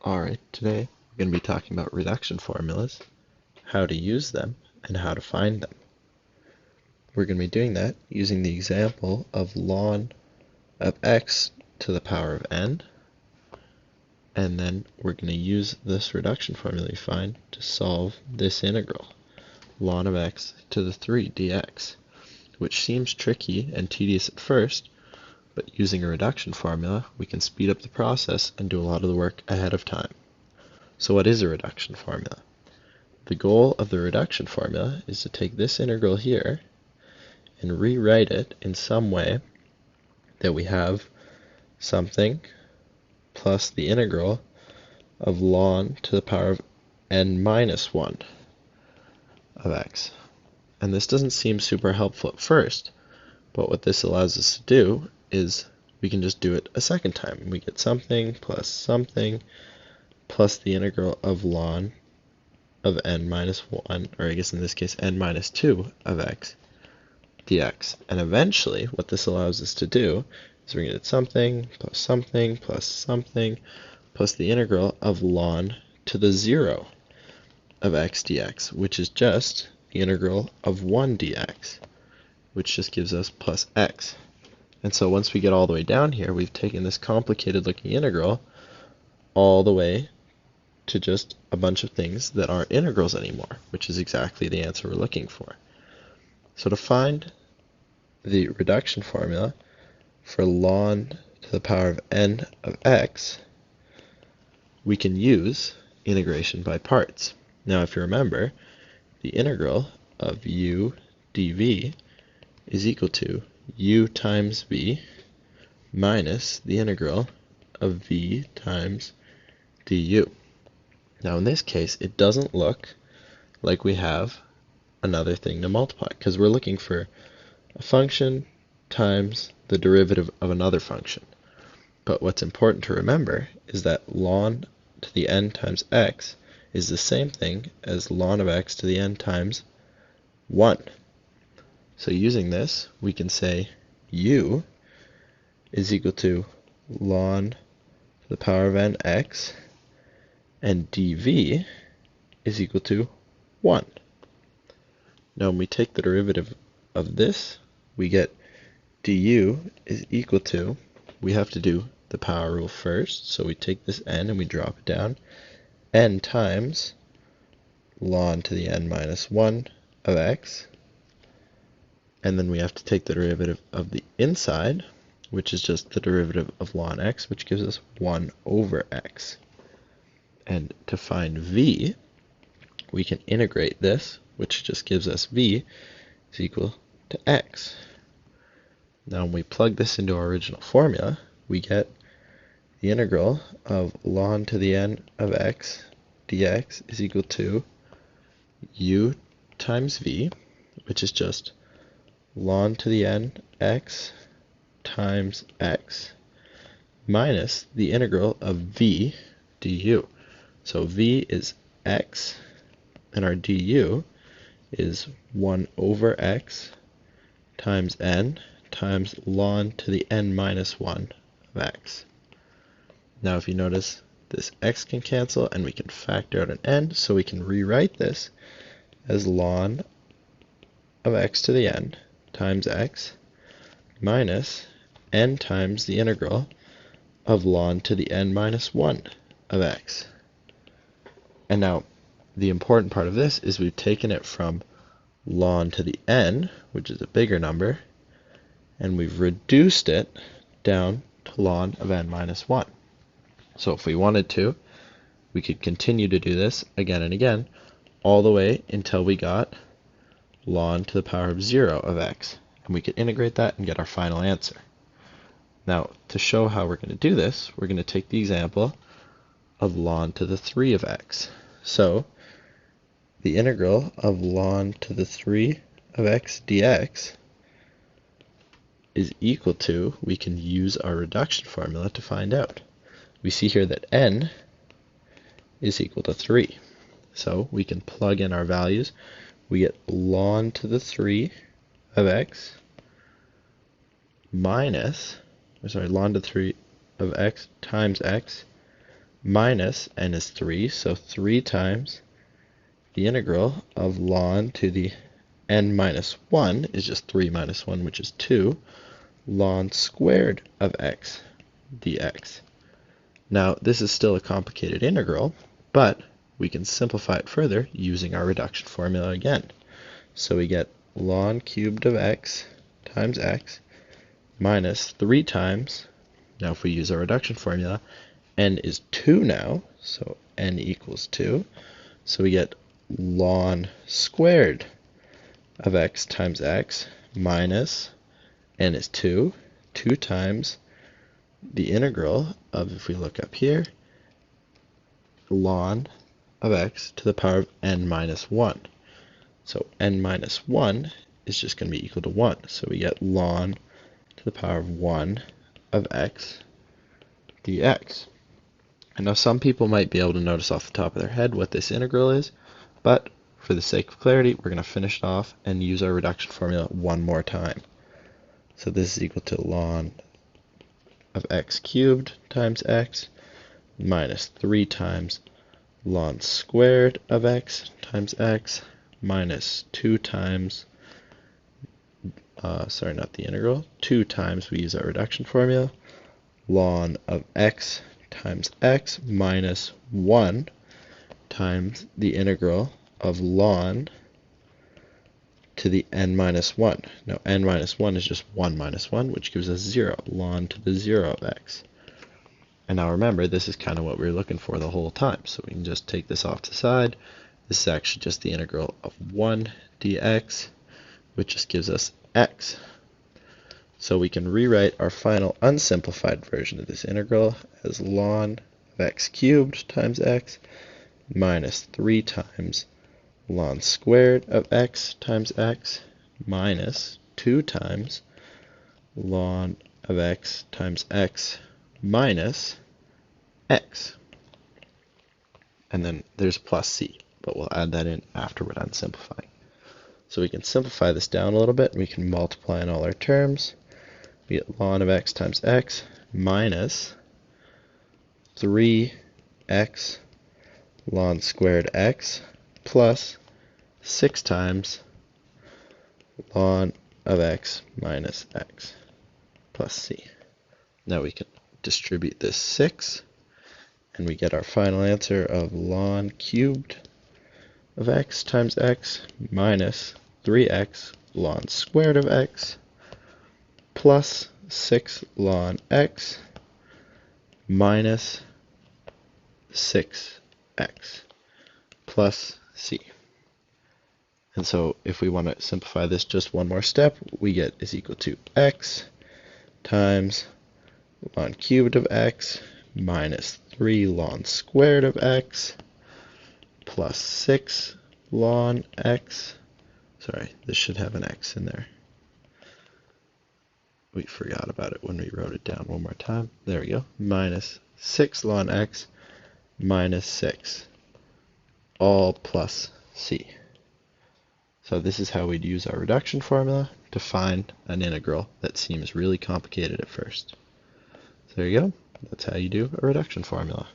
Alright, today we're going to be talking about reduction formulas, how to use them, and how to find them. We're going to be doing that using the example of ln of x to the power of n, and then we're going to use this reduction formula we find to solve this integral, ln of x to the 3 dx, which seems tricky and tedious at first, but using a reduction formula, we can speed up the process and do a lot of the work ahead of time. So what is a reduction formula? The goal of the reduction formula is to take this integral here and rewrite it in some way that we have something plus the integral of ln to the power of n minus 1 of x. And this doesn't seem super helpful at first, but what this allows us to do is we can just do it a second time. We get something plus the integral of ln of n minus 1, or I guess in this case n minus 2 of x dx. And eventually what this allows us to do is we're going to get something plus the integral of ln to the 0 of x dx, which is just the integral of 1 dx, which just gives us plus x. And so once we get all the way down here, we've taken this complicated looking integral all the way to just a bunch of things that aren't integrals anymore, which is exactly the answer we're looking for. So to find the reduction formula for ln to the power of n of x, we can use integration by parts. Now if you remember, the integral of u dv is equal to u times v minus the integral of v times du. Now in this case, it doesn't look like we have another thing to multiply, because we're looking for a function times the derivative of another function. But what's important to remember is that ln to the n times x is the same thing as ln of x to the n times 1. So using this, we can say u is equal to ln to the power of nx, and dv is equal to 1. Now when we take the derivative of this, we get du is equal to, we have to do the power rule first, so we take this n and we drop it down, n times ln to the n minus 1 of x, and then we have to take the derivative of the inside, which is just the derivative of ln x, which gives us 1 over x. And to find v, we can integrate this, which just gives us v is equal to x. Now when we plug this into our original formula, we get the integral of ln to the n of x dx is equal to u times v, which is just ln to the n x times x minus the integral of v du. So v is x, and our du is 1 over x times n times ln to the n minus 1 of x. Now if you notice, this x can cancel, and we can factor out an n, so we can rewrite this as ln of x to the n times x minus n times the integral of ln to the n minus 1 of x. And now the important part of this is we've taken it from ln to the n, which is a bigger number, and we've reduced it down to ln of n minus 1. So if we wanted to, we could continue to do this again and again, all the way until we got ln to the power of 0 of x, and we could integrate that and get our final answer. Now, to show how we're going to do this, we're going to take the example of ln to the 3 of x. So the integral of ln to the 3 of x dx is equal to, we can use our reduction formula to find out. We see here that n is equal to 3. So we can plug in our values. We get ln to the 3 of x minus, ln to the 3 of x times x minus n is 3, so 3 times the integral of ln to the n minus 1 is just 3 minus 1, which is 2, ln squared of x dx. Now, this is still a complicated integral, but we can simplify it further using our reduction formula again. So we get ln cubed of x times x minus 3 times, now if we use our reduction formula, n is 2 now, so n equals 2. So we get ln squared of x times x minus n is 2, 2 times the integral of, if we look up here, ln of x to the power of n minus 1. So n minus 1 is just going to be equal to 1. So we get ln to the power of 1 of x dx. And now some people might be able to notice off the top of their head what this integral is, but for the sake of clarity, we're going to finish it off and use our reduction formula one more time. So this is equal to ln of x cubed times x minus 3 times ln squared of x times x minus 2 times, sorry, not the integral, 2 times, we use our reduction formula, ln of x times x minus 1 times the integral of ln to the n minus 1. Now, n minus 1 is just 1 minus 1, which gives us 0, ln to the 0 of x. And now remember, this is kind of what we were looking for the whole time, so we can just take this off to the side. This is actually just the integral of 1 dx, which just gives us x. So we can rewrite our final unsimplified version of this integral as ln of x cubed times x minus 3 times ln squared of x times x minus 2 times ln of x times x minus x. And then there's plus c, but we'll add that in after we're done simplifying. So we can simplify this down a little bit. We can multiply in all our terms. We get ln of x times x minus 3x ln squared x plus 6 times ln of x minus x plus c. Now we can distribute this 6, and we get our final answer of ln cubed of x times x minus 3x ln squared of x plus 6 ln x minus 6x plus c. And so if we want to simplify this just one more step, we get is equal to x times ln cubed of x minus 3 ln squared of x plus 6 ln x. Sorry, this should have an x in there. We forgot about it when we wrote it down one more time. There we go. Minus 6 ln x minus 6, all plus c. So this is how we'd use our reduction formula to find an integral that seems really complicated at first. So there you go. That's how you do a reduction formula.